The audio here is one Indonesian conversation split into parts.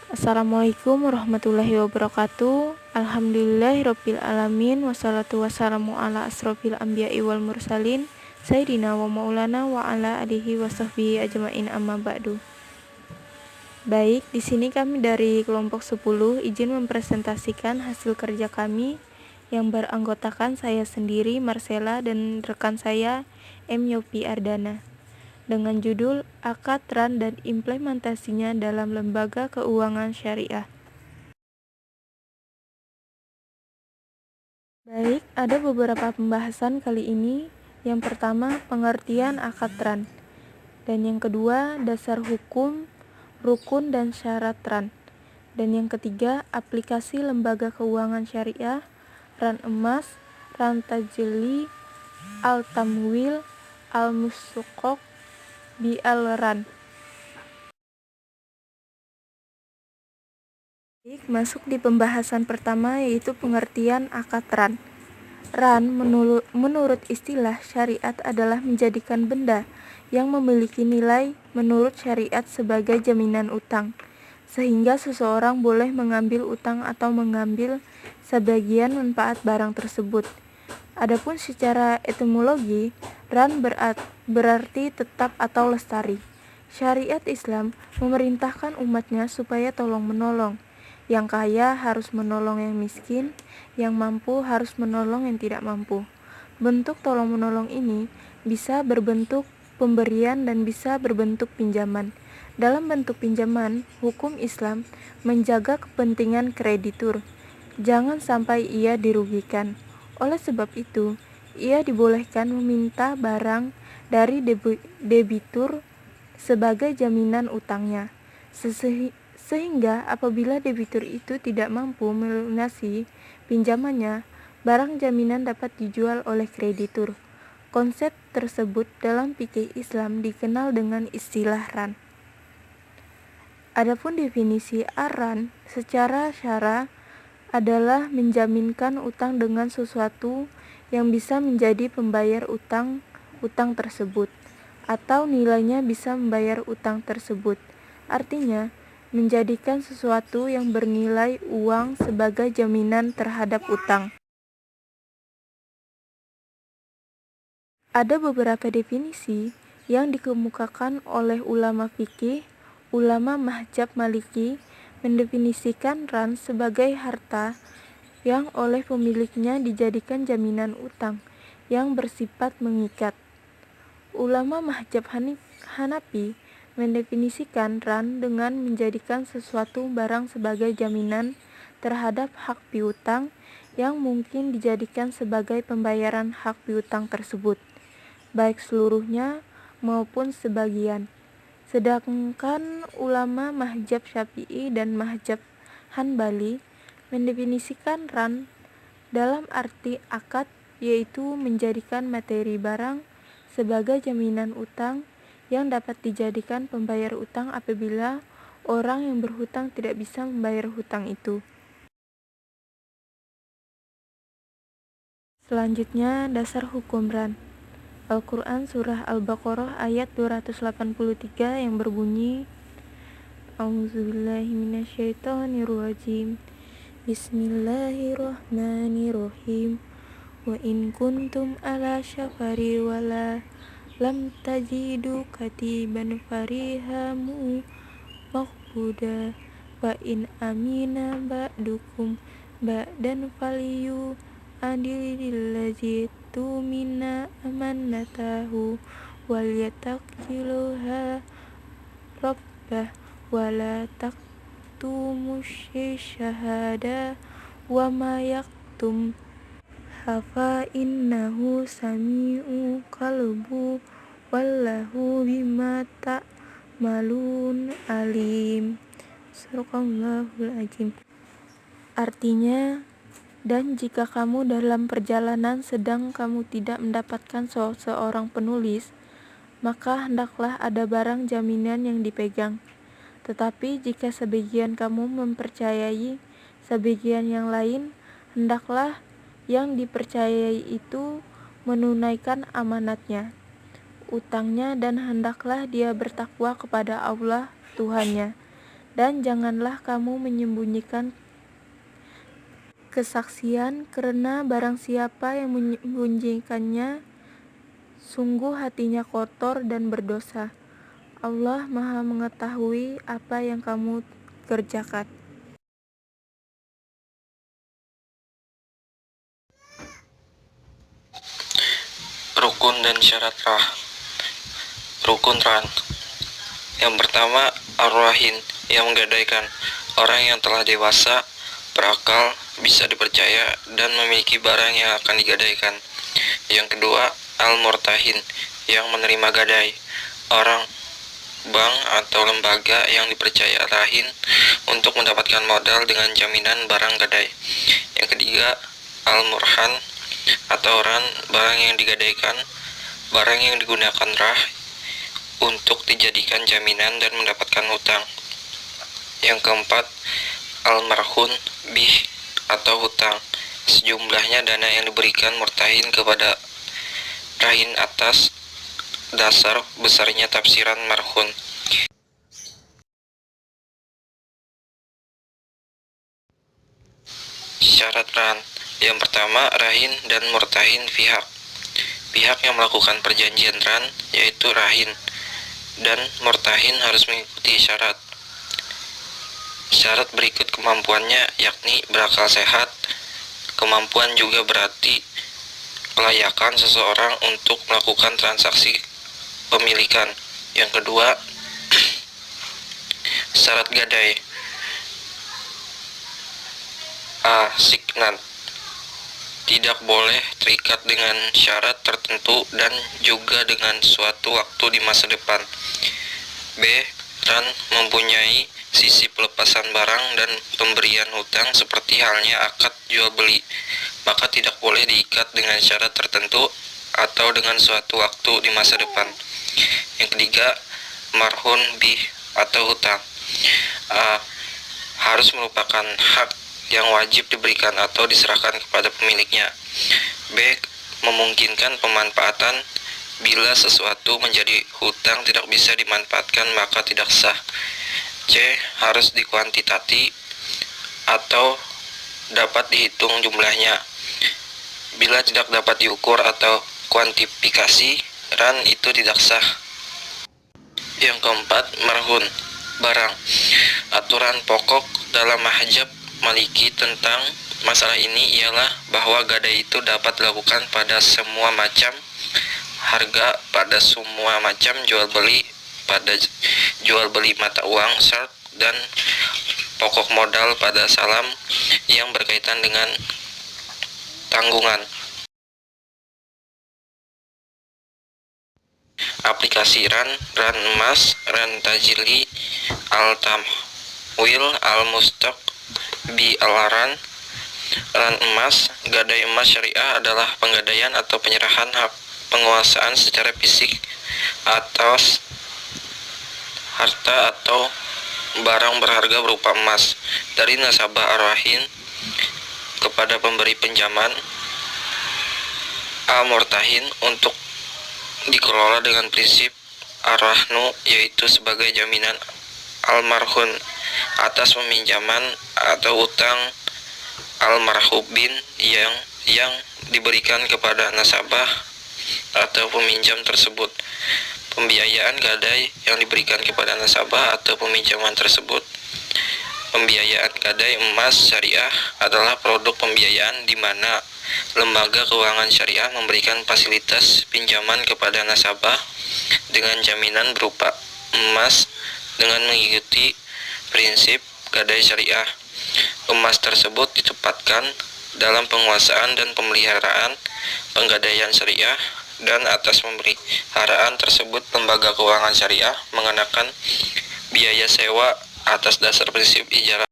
Assalamualaikum warahmatullahi wabarakatuh. Alhamdulillahirabbil alamin wassalatu wassalamu ala asrofil anbiya'i wal mursalin sayyidina wa maulana wa ala alihi wa sahbihi ajmain amma ba'du. Baik, di sini kami dari kelompok 10 izin mempresentasikan hasil kerja kami yang beranggotakan saya sendiri Marcella dan rekan saya M. Yopi Ardana dengan judul Akad RAN dan Implementasinya dalam Lembaga Keuangan Syariah. Baik, ada beberapa pembahasan kali ini. Yang pertama, pengertian akad RAN. Dan yang kedua, dasar hukum, rukun dan syarat RAN. Dan yang ketiga, aplikasi lembaga keuangan syariah, RAN emas, RAN tajli, al-tamwil, al-musyaqaq, bi-al-RAN. Masuk di pembahasan pertama, yaitu pengertian akad RAN. RAN menurut istilah syariat adalah menjadikan benda yang memiliki nilai menurut syariat sebagai jaminan utang, sehingga seseorang boleh mengambil utang atau mengambil sebagian manfaat barang tersebut. Adapun secara etimologi, RAN berarti tetap atau lestari. Syariat Islam memerintahkan umatnya supaya tolong-menolong. Yang kaya harus menolong yang miskin, yang mampu harus menolong yang tidak mampu. Bentuk tolong-menolong ini bisa berbentuk pemberian dan bisa berbentuk pinjaman. Dalam bentuk pinjaman, hukum Islam menjaga kepentingan kreditur. Jangan sampai ia dirugikan. Oleh sebab itu, ia dibolehkan meminta barang dari debitur sebagai jaminan utangnya. Sehingga apabila debitur itu tidak mampu melunasi pinjamannya, barang jaminan dapat dijual oleh kreditur. Konsep tersebut dalam fikih Islam dikenal dengan istilah RAN. Adapun definisi ar-RAN secara syara adalah menjaminkan utang dengan sesuatu yang bisa menjadi pembayar utang tersebut, atau nilainya bisa membayar utang tersebut. Artinya, menjadikan sesuatu yang bernilai uang sebagai jaminan terhadap utang. Ada beberapa definisi yang dikemukakan oleh ulama fikih. Ulama mazhab Maliki mendefinisikan RAN sebagai harta yang oleh pemiliknya dijadikan jaminan utang yang bersifat mengikat. Ulama mazhab Hanafi mendefinisikan RAN dengan menjadikan sesuatu barang sebagai jaminan terhadap hak piutang yang mungkin dijadikan sebagai pembayaran hak piutang tersebut, baik seluruhnya maupun sebagian. Sedangkan ulama mazhab Syafi'i dan mazhab Hanbali mendefinisikan RAN dalam arti akad, yaitu menjadikan materi barang sebagai jaminan utang yang dapat dijadikan pembayar utang apabila orang yang berhutang tidak bisa membayar hutang itu. Selanjutnya, dasar hukum RAN. Al-Quran Surah Al-Baqarah ayat 283 yang berbunyi, A'udzubillahiminasyaitonirrajim. Bismillahirrahmanirrahim. Wa in kuntum ala syafari wala lam tajidu katiban farihamu maqbuda wa in amina ba'dukum ba'dan faliyu adilillazi tumina amanatahu wal yataqiluha rabbah wala taktumus syahada wa ma yaktum hafa innahu sami'u qalbu wallahu bima ta'malun alim. Sadaqallahul azim. Artinya, dan jika kamu dalam perjalanan sedang kamu tidak mendapatkan seorang penulis, maka hendaklah ada barang jaminan yang dipegang. Tetapi jika sebagian kamu mempercayai sebagian yang lain, hendaklah yang dipercayai itu menunaikan amanatnya, utangnya, dan hendaklah dia bertakwa kepada Allah Tuhannya. Dan janganlah kamu menyembunyikan kesaksian, karena barang siapa yang menyembunyikannya, sungguh hatinya kotor dan berdosa. Allah Maha mengetahui apa yang kamu kerjakan. Rukun dan syarat rukun ran. Yang pertama, ar-rahin, yang menggadaikan. Orang yang telah dewasa, berakal, bisa dipercaya, dan memiliki barang yang akan digadaikan. Yang kedua, al-murtahin, yang menerima gadai. Orang, bank, atau lembaga yang dipercaya rahin untuk mendapatkan modal dengan jaminan barang gadai. Yang ketiga, al-murhan, atau ran, barang yang digadaikan, barang yang digunakan rah untuk dijadikan jaminan dan mendapatkan hutang. Yang keempat, al-marhun bih, atau hutang, sejumlahnya dana yang diberikan murtahin kepada rahin atas dasar besarnya tafsiran marhun. Syarat ran. Yang pertama, rahin dan murtahin pihak. Pihak yang melakukan perjanjian ran, yaitu rahin dan murtahin, harus mengikuti syarat. Syarat berikut kemampuannya, yakni berakal sehat. Kemampuan juga berarti kelayakan seseorang untuk melakukan transaksi pemilikan. Yang kedua, syarat gadai. A. Siknat, tidak boleh terikat dengan syarat tertentu dan juga dengan suatu waktu di masa depan. B. Ran mempunyai sisi pelepasan barang dan pemberian hutang seperti halnya akad jual beli, maka tidak boleh diikat dengan syarat tertentu atau dengan suatu waktu di masa depan. Yang ketiga, marhun bih, atau hutang. A. Harus merupakan hak yang wajib diberikan atau diserahkan kepada pemiliknya. B. Memungkinkan pemanfaatan. Bila sesuatu menjadi hutang tidak bisa dimanfaatkan, maka tidak sah. C. Harus dikuantitati atau dapat dihitung jumlahnya. Bila tidak dapat diukur atau kuantifikasi, ran itu tidak sah. Yang keempat, marhun, barang. Aturan pokok dalam mahjab Maliki tentang masalah ini ialah bahwa gadai itu dapat dilakukan pada semua macam harga, pada semua macam jual beli, pada jual beli mata uang, shart, dan pokok modal pada salam yang berkaitan dengan tanggungan. Aplikasi ran emas, ran tajili, al-tamwil, al-mustaq bi al-ran. Ran emas, gadai emas syariah adalah penggadaian atau penyerahan hak penguasaan secara fisik atas harta atau barang berharga berupa emas dari nasabah ar-rahin kepada pemberi pinjaman al-murtahin untuk dikelola dengan prinsip ar-rahnu, yaitu sebagai jaminan al-marhun atas peminjaman atau utang al-marhubin yang diberikan kepada nasabah atau peminjam tersebut. Pembiayaan gadai yang diberikan kepada nasabah atau peminjaman tersebut. Pembiayaan gadai emas syariah adalah produk pembiayaan di mana lembaga keuangan syariah memberikan fasilitas pinjaman kepada nasabah dengan jaminan berupa emas dengan mengikuti prinsip gadai syariah. Emas tersebut ditempatkan dalam penguasaan dan pemeliharaan penggadaian syariah, dan atas pemeliharaan tersebut lembaga keuangan syariah mengenakan biaya sewa atas dasar prinsip ijarah.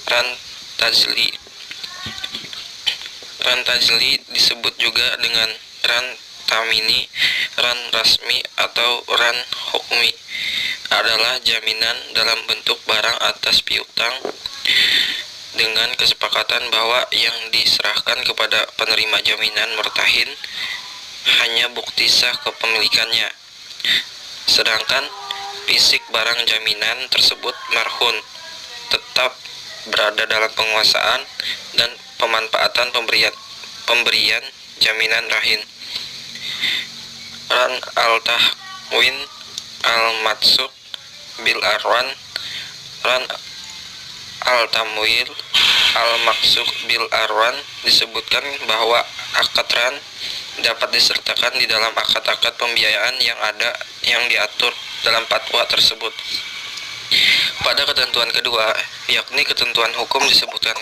Ran tajli. Ran tajli disebut juga dengan ran tamini, ran rasmi, atau ran hukmi, adalah jaminan dalam bentuk barang atas piutang dengan kesepakatan bahwa yang diserahkan kepada penerima jaminan murtahin hanya bukti sah kepemilikannya. Sedangkan fisik barang jaminan tersebut marhun, tetap berada dalam penguasaan dan pemanfaatan pemberian jaminan rahin. Ran al-tahwin al-maksud bil arwan, ran al-tamwil al-maksud bil arwan disebutkan bahwa akad ran dapat disertakan di dalam akad-akad pembiayaan yang diatur dalam fatwa tersebut. Pada ketentuan kedua, yakni ketentuan hukum, disebutkan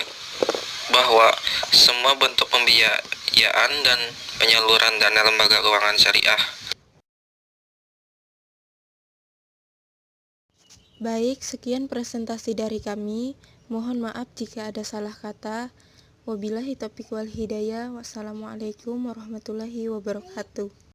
bahwa semua bentuk pembiayaan dan penyaluran dana lembaga keuangan syariah. Baik, sekian presentasi dari kami. Mohon maaf jika ada salah kata. Wabillahi taufiq wal hidayah. Wassalamualaikum warahmatullahi wabarakatuh.